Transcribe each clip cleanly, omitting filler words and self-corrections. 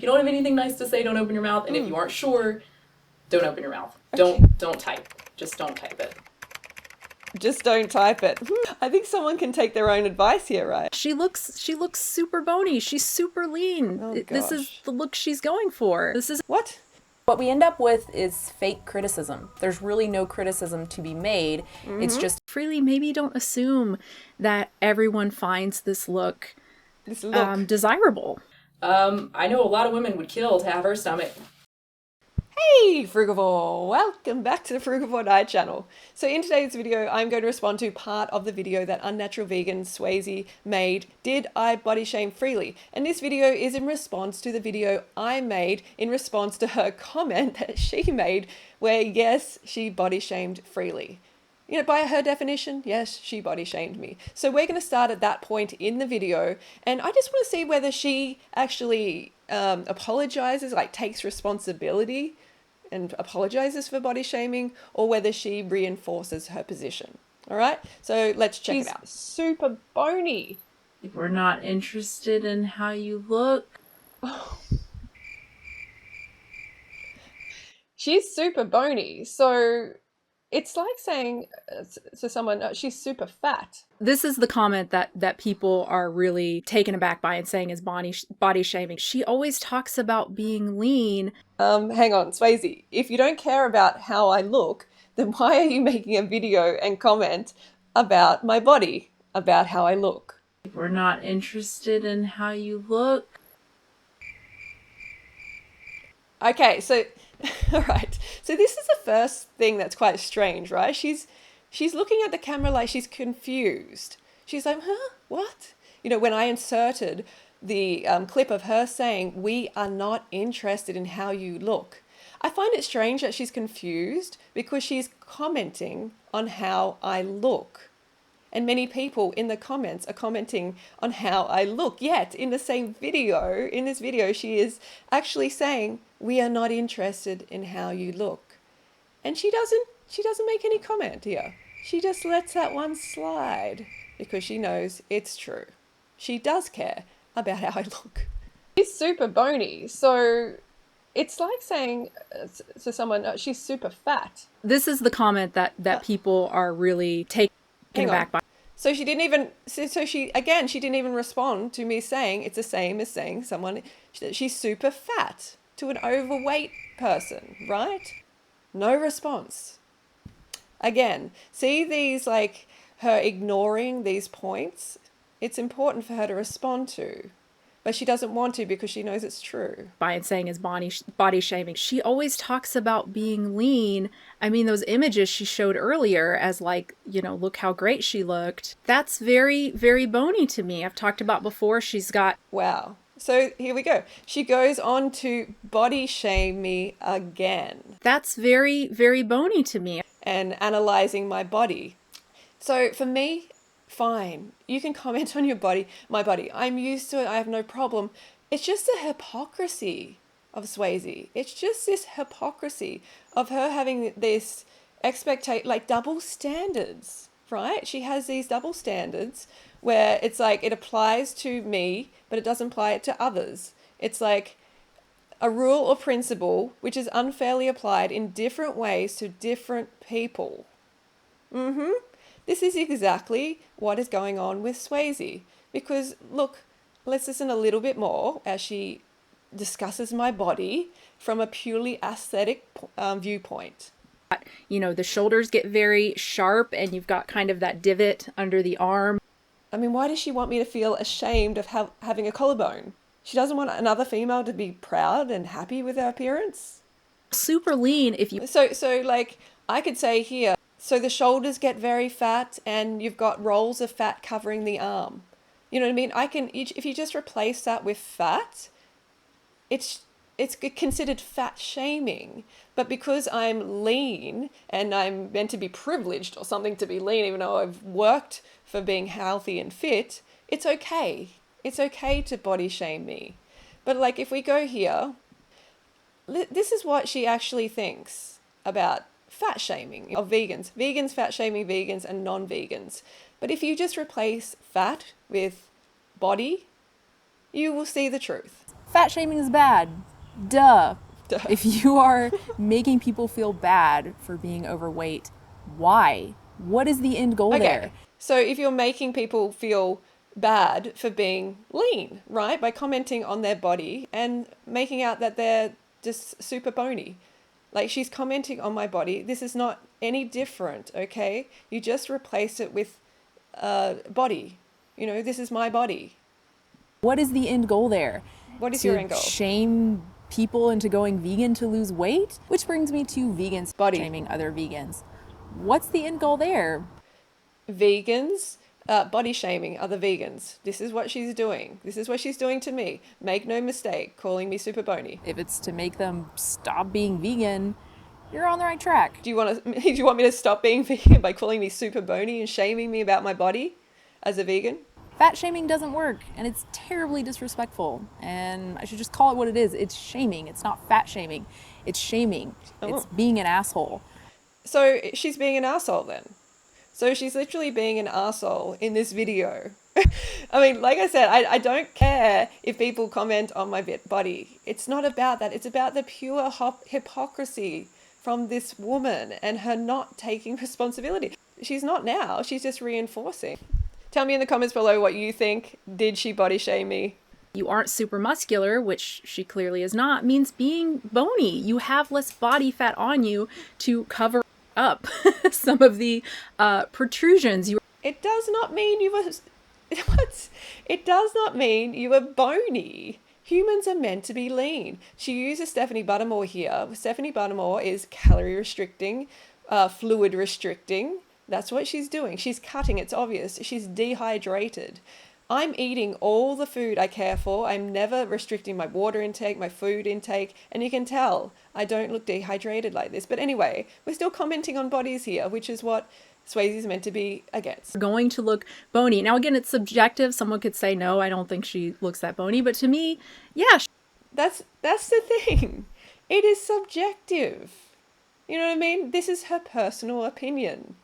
If you don't have anything nice to say, don't open your mouth. And if you aren't sure, don't open your mouth. Okay. Don't type. Just don't type it. Just don't type it. I think someone can take their own advice here, right? She looks super bony. She's super lean. Oh, This is gosh. the look she's going for. This is What? What we end up with is fake criticism. There's really no criticism to be made. It's just Freelee, maybe don't assume that everyone finds this look desirable. I know a lot of women would kill to have her stomach. Hey Frugivore! Welcome back to the Frugivore Diet channel. So in today's video, I'm going to respond to part of the video that Unnatural Vegan Swayze made, Did I Body Shame Freelee? And this video is in response to the video I made in response to her comment that she made where yes, she body shamed Freelee. You know, by her definition, yes, she body shamed me. So we're going to start at that point in the video. And I just want to see whether she actually apologizes, like takes responsibility and apologizes for body shaming, or whether she reinforces her position. All right, so let's check it out. Super bony. We're not interested in how you look. She's super bony, so it's like saying to someone, she's super fat. This is the comment that people are really taken aback by and saying is body shaming. She always talks about being lean. Hang on, Swayze, if you don't care about how I look, then why are you making a video and comment about my body, about how I look? We're not interested in how you look. Okay, so, all right. So this is the first thing that's quite strange, right? She's looking at the camera like she's confused. She's like, huh, what? You know, when I inserted the clip of her saying, we are not interested in how you look. I find it strange that she's confused because she's commenting on how I look. And many people in the comments are commenting on how I look. Yet in the same video, in this video, she is actually saying, we are not interested in how you look. And she doesn't make any comment here. She just lets that one slide because she knows it's true. She does care about how I look. She's super bony, so it's like saying to someone, she's super fat. This is the comment that people are really taken aback by. So she didn't even, she didn't even respond to me saying it's the same as saying someone, she's super fat to an overweight person, right? No response. Again, see these, like her ignoring these points? It's important for her to respond to, but she doesn't want to because she knows it's true. By and saying is body shaming. She always talks about being lean. I mean, those images she showed earlier as like, you know, look how great she looked. That's very, very bony to me. I've talked about before. She's got... Wow. So here we go. She goes on to body shame me again. That's very, very bony to me. And analyzing my body. So for me, fine. You can comment on your body, my body. I'm used to it. I have no problem. It's just the hypocrisy of Swayze. It's just this hypocrisy of her having this like double standards, right? She has these double standards where it's like it applies to me, but it doesn't apply it to others. It's like a rule or principle which is unfairly applied in different ways to different people. This is exactly what is going on with Swayze. Because look, let's listen a little bit more as she discusses my body from a purely aesthetic viewpoint. You know, the shoulders get very sharp and you've got kind of that divot under the arm. I mean, why does she want me to feel ashamed of having a collarbone? She doesn't want another female to be proud and happy with her appearance? Super lean if you... So like, I could say here, so the shoulders get very fat and you've got rolls of fat covering the arm. You know what I mean? If you just replace that with fat, it's considered fat shaming. But because I'm lean and I'm meant to be privileged or something to be lean, even though I've worked for being healthy and fit, it's okay. It's okay to body shame me. But like if we go here, this is what she actually thinks about fat shaming of vegans. Vegans fat shaming vegans and non-vegans. But if you just replace fat with body, you will see the truth. Fat shaming is bad. Duh. Duh. If you are making people feel bad for being overweight, why? What is the end goal there? So if you're making people feel bad for being lean, right? By commenting on their body and making out that they're just super bony. Like, she's commenting on my body. This is not any different, okay? You just replace it with body. You know, this is my body. What is the end goal there? What is your end goal? Shame people into going vegan to lose weight? Which brings me to vegans Body shaming other vegans. What's the end goal there? Vegans body shaming other vegans. This is what she's doing. This is what she's doing to me. Make no mistake, calling me super bony. If it's to make them stop being vegan, you're on the right track. Do you want me to stop being vegan by calling me super bony and shaming me about my body as a vegan? Fat shaming doesn't work, and it's terribly disrespectful. And I should just call it what it is. It's shaming. It's not fat shaming. It's shaming. Oh. It's being an asshole. So she's being an asshole then. So she's literally being an asshole in this video. I mean, like I said, I don't care if people comment on my body. It's not about that. It's about the pure hypocrisy from this woman and her not taking responsibility. She's not now. She's just reinforcing. Tell me in the comments below what you think. Did she body shame me? You aren't super muscular, which she clearly is not, means being bony. You have less body fat on you to cover up some of the protrusions. It does not mean you were... What? It does not mean you were bony. Humans are meant to be lean. She uses Stephanie Buttermore here. Stephanie Buttermore is calorie restricting, fluid restricting. That's what she's doing. She's cutting. It's obvious. She's dehydrated. I'm eating all the food I care for. I'm never restricting my water intake, my food intake, and you can tell I don't look dehydrated like this. But anyway, we're still commenting on bodies here, which is what Swayze is meant to be against. Going to look bony. Now, again, it's subjective. Someone could say, no, I don't think she looks that bony. But to me, yeah. That's the thing. It is subjective. You know what I mean? This is her personal opinion.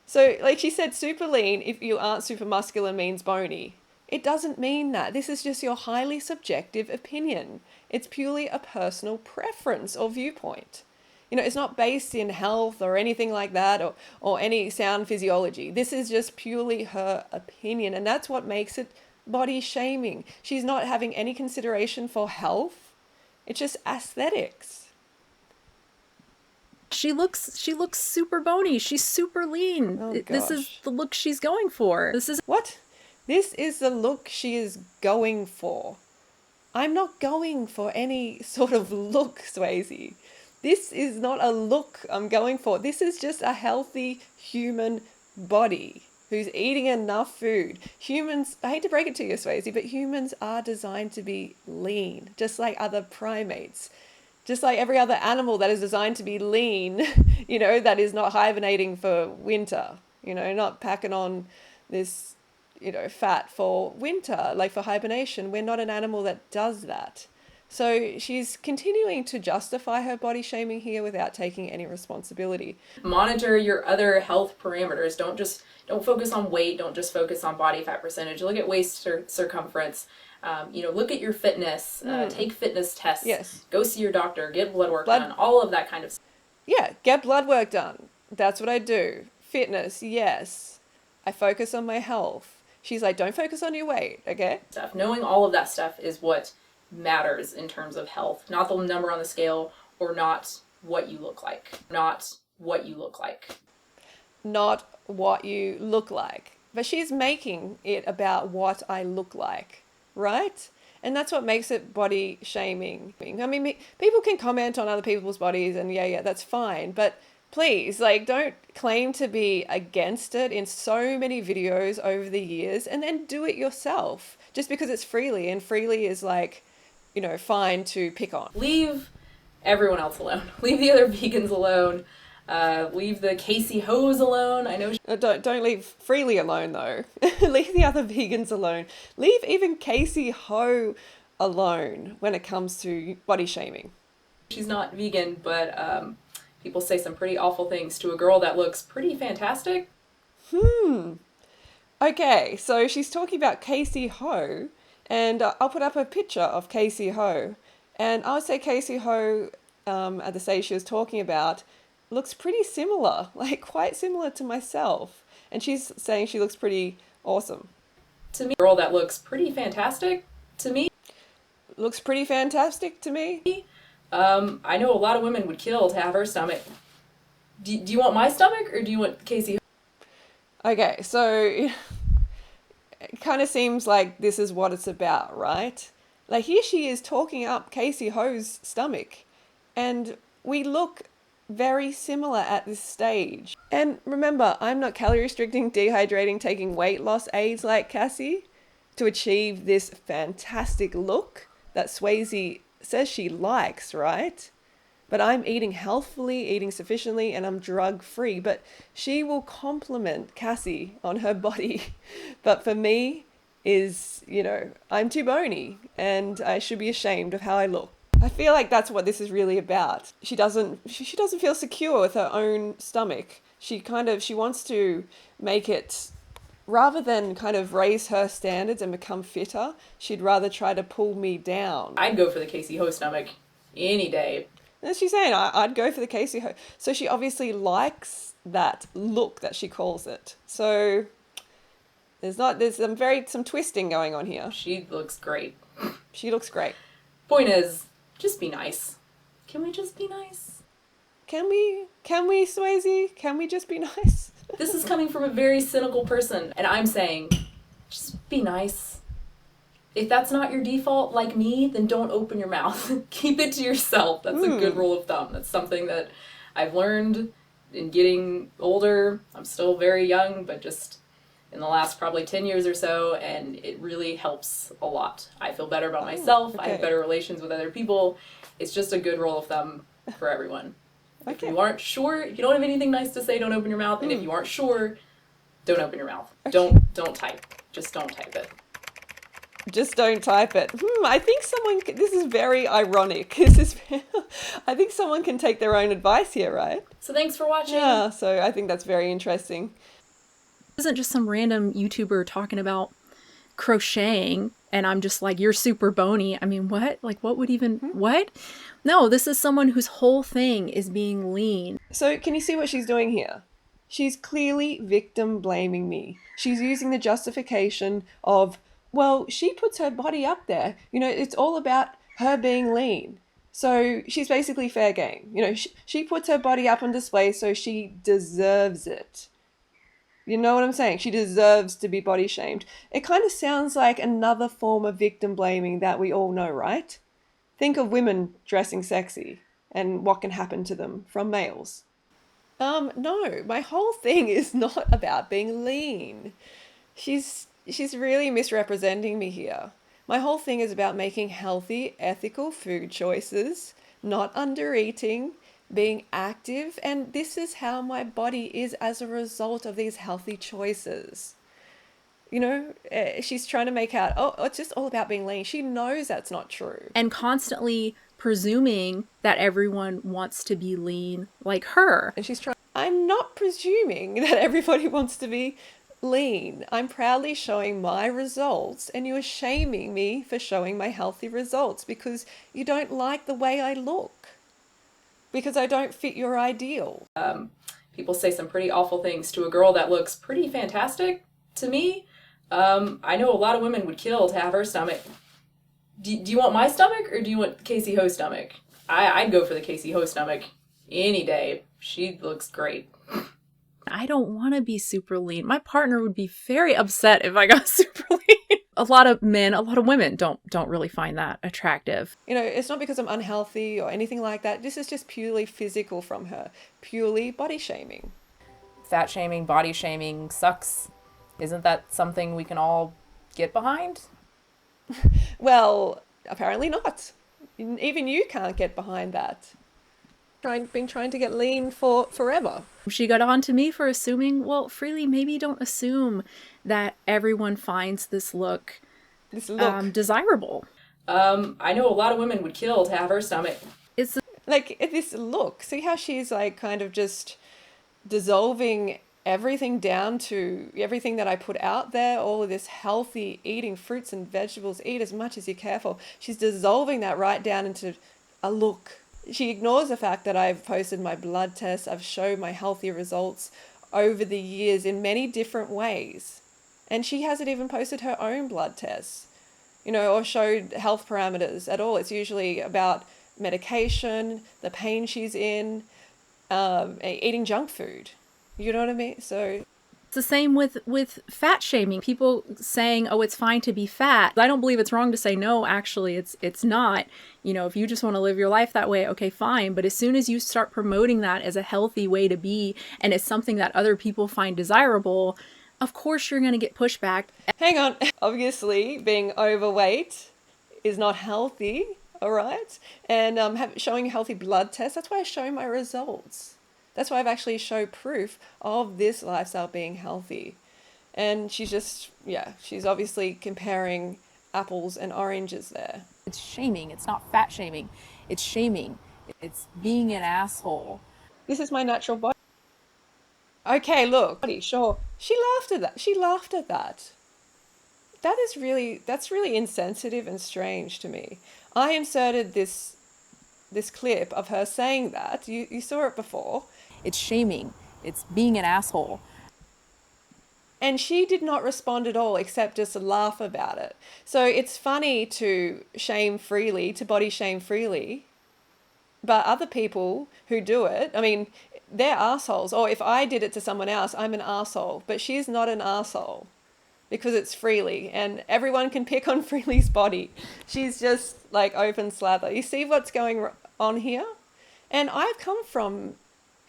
So, like she said, super lean, if you aren't super muscular, means bony. It doesn't mean that. This is just your highly subjective opinion. It's purely a personal preference or viewpoint. You know, it's not based in health or anything like that, or any sound physiology. This is just purely her opinion, and that's what makes it body shaming. She's not having any consideration for health. It's just aesthetics. She looks super bony. She's super lean. Oh, this is the look she's going for. What? This is the look she is going for. I'm not going for any sort of look, Swayze. This is not a look I'm going for. This is just a healthy human body who's eating enough food. Humans, I hate to break it to you, Swayze, but humans are designed to be lean, just like other primates. Just like every other animal that is designed to be lean, you know, that is not hibernating for winter, you know, not packing on this, you know, fat for winter, like for hibernation. We're not an animal that does that. So she's continuing to justify her body shaming here without taking any responsibility. Monitor your other health parameters. Don't focus on weight. Don't just focus on body fat percentage. Look at waist circumference. Look at your fitness. Take fitness tests. Yes. Go see your doctor. Get blood work done. All of that kind of stuff. Yeah, get blood work done. That's what I do. Fitness, yes. I focus on my health. She's like, don't focus on your weight, okay? Stuff. Knowing all of that stuff is what matters in terms of health, not the number on the scale or not what you look like. Not what you look like. Not what you look like. But she's making it about what I look like, right? And that's what makes it body shaming. I mean, people can comment on other people's bodies and yeah, that's fine. But please, like, don't claim to be against it in so many videos over the years and then do it yourself just because it's Freelee, and Freelee is like, you know, fine to pick on. Leave everyone else alone. Leave the other vegans alone. Leave the Casey Hoes alone. I know. Don't leave Freelee alone though. Leave the other vegans alone. Leave even Casey Ho alone when it comes to body shaming. She's not vegan, but people say some pretty awful things to a girl that looks pretty fantastic. Okay, so she's talking about Casey Ho, And I'll put up a picture of Casey Ho. And I would say Casey Ho, at the stage she was talking about, looks pretty similar, like quite similar to myself. And she's saying she looks pretty awesome. To me, a girl that looks pretty fantastic to me. Looks pretty fantastic to me. I know a lot of women would kill to have her stomach. Do you want my stomach or do you want Casey? Okay, so it kind of seems like this is what it's about, right? Like here she is talking up Casey Ho's stomach, and we look very similar at this stage. And remember, I'm not calorie restricting, dehydrating, taking weight loss aids like Cassie to achieve this fantastic look that Swayze says she likes, right? But I'm eating healthfully, eating sufficiently, and I'm drug free. But she will compliment Cassie on her body. But for me, I'm too bony and I should be ashamed of how I look. I feel like that's what this is really about. She doesn't feel secure with her own stomach. She wants to make it, rather than kind of raise her standards and become fitter, she'd rather try to pull me down. I'd go for the Casey Ho stomach any day. And she's saying I'd go for the Casey Ho. So she obviously likes that look that she calls it. So there's some twisting going on here. She looks great. She looks great. Point is, just be nice. Can we just be nice? Can we, Swayze? Can we just be nice? This is coming from a very cynical person, and I'm saying, just be nice. If that's not your default, like me, then don't open your mouth. Keep it to yourself. That's a good rule of thumb. That's something that I've learned in getting older. I'm still very young, but just in the last probably 10 years or so, and it really helps a lot. I feel better about myself. Okay. I have better relations with other people. It's just a good rule of thumb for everyone. Okay. If you aren't sure, if you don't have anything nice to say, don't open your mouth. And if you aren't sure, don't open your mouth. Okay. Don't type. Just don't type it. Just don't type it. I think this is very ironic. I think someone can take their own advice here, right? So thanks for watching. Yeah, so I think that's very interesting. It isn't just some random YouTuber talking about crocheting and I'm just like, you're super bony. I mean, what? Like, what would even, what? No, this is someone whose whole thing is being lean. So can you see what she's doing here? She's clearly victim blaming me. She's using the justification of, well, she puts her body up there. It's all about her being lean. So she's basically fair game. She puts her body up on display, so she deserves it. You know what I'm saying? She deserves to be body shamed. It kind of sounds like another form of victim blaming that we all know, right? Think of women dressing sexy and what can happen to them from males. No, my whole thing is not about being lean. She's really misrepresenting me here. My whole thing is about making healthy, ethical food choices, not under eating, being active, and this is how my body is as a result of these healthy choices. She's trying to make out, it's just all about being lean. She knows that's not true. And constantly presuming that everyone wants to be lean like her. And I'm not presuming that everybody wants to be lean. I'm proudly showing my results, and you are shaming me for showing my healthy results because you don't like the way I look. Because I don't fit your ideal. People say some pretty awful things to a girl that looks pretty fantastic to me. I know a lot of women would kill to have her stomach. Do you want my stomach or do you want Casey Ho's stomach? I'd go for the Casey Ho stomach any day. She looks great. I don't want to be super lean. My partner would be very upset if I got super lean. A lot of women don't really find that attractive. It's not because I'm unhealthy or anything like that. This is just purely physical from her. Purely body shaming. Fat shaming, body shaming sucks. Isn't that something we can all get behind? Well, apparently not. Even you can't get behind that. Been trying to get lean for forever. She got on to me for assuming, well, Freelee, maybe don't assume that everyone finds this look desirable. I know a lot of women would kill to have her stomach. Like this look. See how she's like kind of just dissolving everything down to everything that I put out there, all of this healthy eating, fruits and vegetables, eat as much as you care for. She's dissolving that right down into a look. She ignores the fact that I've posted my blood tests. I've showed my healthy results over the years in many different ways. And she hasn't even posted her own blood tests, or showed health parameters at all. It's usually about medication, the pain she's in, eating junk food. You know what I mean? So it's the same with fat shaming. People saying, "Oh, it's fine to be fat." I don't believe it's wrong to say no. Actually, it's not. If you just want to live your life that way, okay, fine. But as soon as you start promoting that as a healthy way to be, and it's something that other people find desirable, of course you're going to get pushback. Hang on. Obviously, being overweight is not healthy. All right, and showing healthy blood tests. That's why I show my results. That's why I've actually showed proof of this lifestyle being healthy. And she's obviously comparing apples and oranges there. It's shaming. It's not fat shaming. It's shaming. It's being an asshole. This is my natural body. Okay, look, sure. She laughed at that. She laughed at that. That's really insensitive and strange to me. I inserted this clip of her saying that. You saw it before. It's shaming. It's being an asshole. And she did not respond at all, except just laugh about it. So it's funny to shame Freelee, to body shame Freelee. But other people who do it, I mean, they're assholes. Or if I did it to someone else, I'm an asshole. But she's not an asshole because it's Freelee. And everyone can pick on Freelee's body. She's just like open slather. You see what's going on here? And I've come from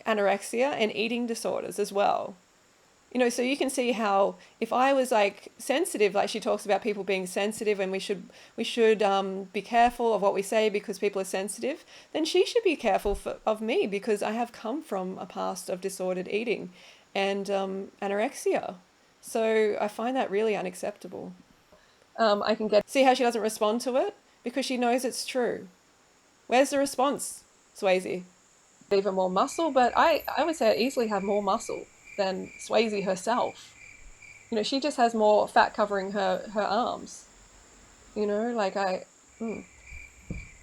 anorexia and eating disorders as well. So you can see how if I was like sensitive, like she talks about people being sensitive and we should be careful of what we say because people are sensitive, then she should be careful of me because I have come from a past of disordered eating and anorexia. So I find that really unacceptable. I can see how she doesn't respond to it because she knows it's true. Where's the response, Swayze? Even more muscle, but I would say I easily have more muscle than Swayze herself. She just has more fat covering her arms.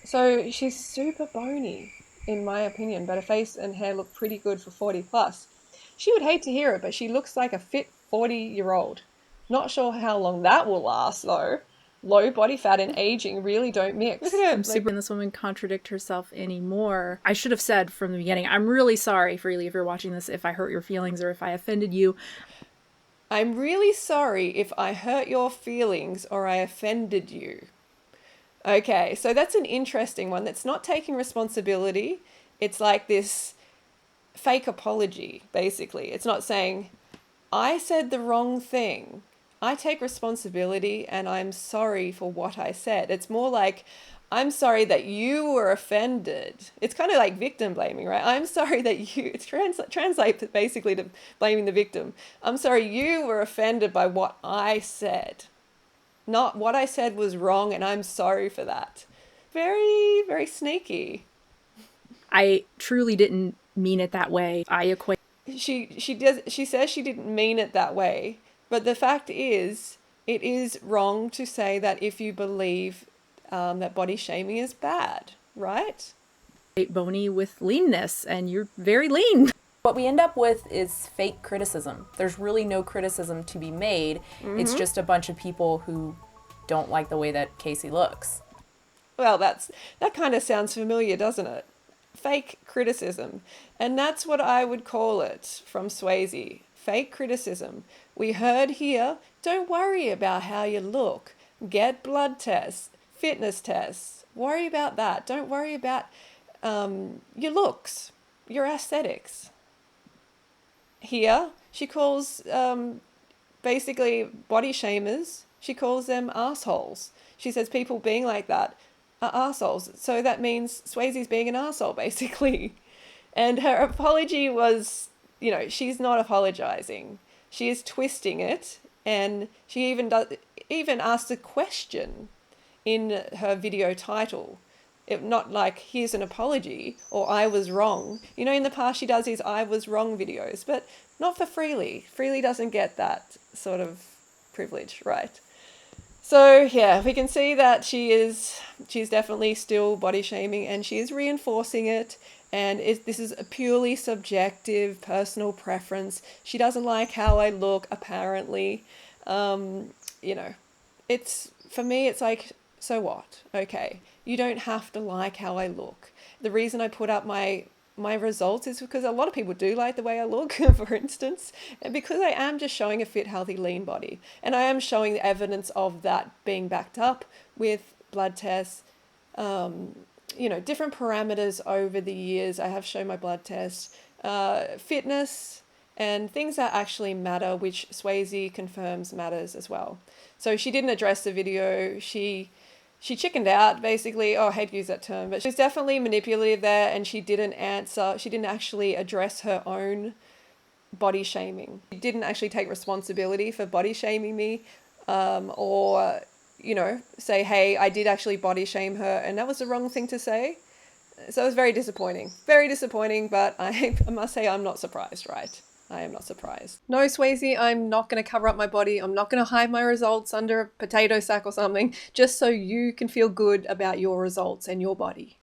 So she's super bony, in my opinion, but her face and hair look pretty good for 40 plus. She would hate to hear it, but she looks like a fit 40-year-old. Not sure how long that will last, though. Low body fat and aging really don't mix. Look at him. Super. This woman contradict herself anymore. I should have said from the beginning, I'm really sorry, Freelee, if you're watching this, if I hurt your feelings or if I offended you. I'm really sorry if I hurt your feelings or I offended you. Okay, so that's an interesting one. That's not taking responsibility. It's like this fake apology, basically. It's not saying, I said the wrong thing. I take responsibility and I'm sorry for what I said. It's more like, I'm sorry that you were offended. It's kind of like victim blaming, right? I'm sorry that you, it's translate basically to blaming the victim. I'm sorry you were offended by what I said. Not what I said was wrong and I'm sorry for that. Very, very sneaky. I truly didn't mean it that way. I equate. She says she didn't mean it that way. But the fact is, it is wrong to say that if you believe that body shaming is bad, right? Bony with leanness, and you're very lean. What we end up with is fake criticism. There's really no criticism to be made. Mm-hmm. It's just a bunch of people who don't like the way that Casey looks. Well, that kind of sounds familiar, doesn't it? Fake criticism. And that's what I would call it from Swayze. Fake criticism. We heard here, don't worry about how you look. Get blood tests, fitness tests. Worry about that. Don't worry about your looks, your aesthetics. Here, she calls basically body shamers, she calls them assholes. She says people being like that are assholes. So that means Swayze's being an asshole, basically. And her apology was, she's not apologizing. She is twisting it, and she even asked a question in her video title. Not like, here's an apology or I was wrong. You know, in the past she does these I was wrong videos, but not for Freelee. Freelee doesn't get that sort of privilege, right? So yeah, we can see that she's definitely still body shaming, and she is reinforcing it. And this is a purely subjective, personal preference. She doesn't like how I look, apparently. You know, for me, it's like, so what? Okay, you don't have to like how I look. The reason I put up my results is because a lot of people do like the way I look, for instance, and because I am just showing a fit, healthy, lean body. And I am showing the evidence of that being backed up with blood tests, you know, different parameters over the years. I have shown my blood tests, fitness, and things that actually matter, which Swayze confirms matters as well. So she didn't address the video. She chickened out, basically. Oh, I hate to use that term, but she was definitely manipulative there, and she didn't answer. She didn't actually address her own body shaming. She didn't actually take responsibility for body shaming me, or, you know, say, hey, I did actually body shame her, and that was the wrong thing to say. So it was very disappointing. Very disappointing, but I must say I'm not surprised, right? I am not surprised. No, Swayze, I'm not going to cover up my body. I'm not going to hide my results under a potato sack or something, just so you can feel good about your results and your body.